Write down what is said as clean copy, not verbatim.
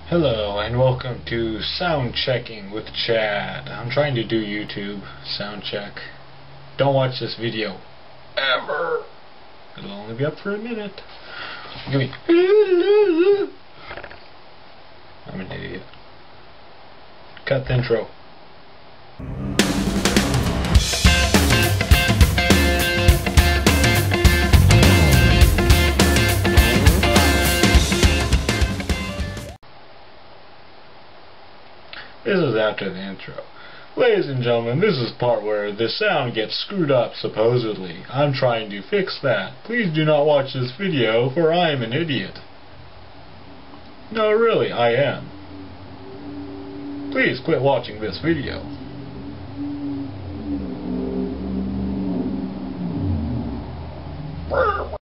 Hello and welcome to Sound Checking with Chad. I'm trying to do YouTube sound check. Don't watch this video ever. It'll only be up for a minute. Give me. I'm an idiot. Cut the intro. This is after the intro. Ladies and gentlemen, this is the part where the sound gets screwed up, supposedly. I'm trying to fix that. Please do not watch this video, for I am an idiot. No, really, I am. Please quit watching this video.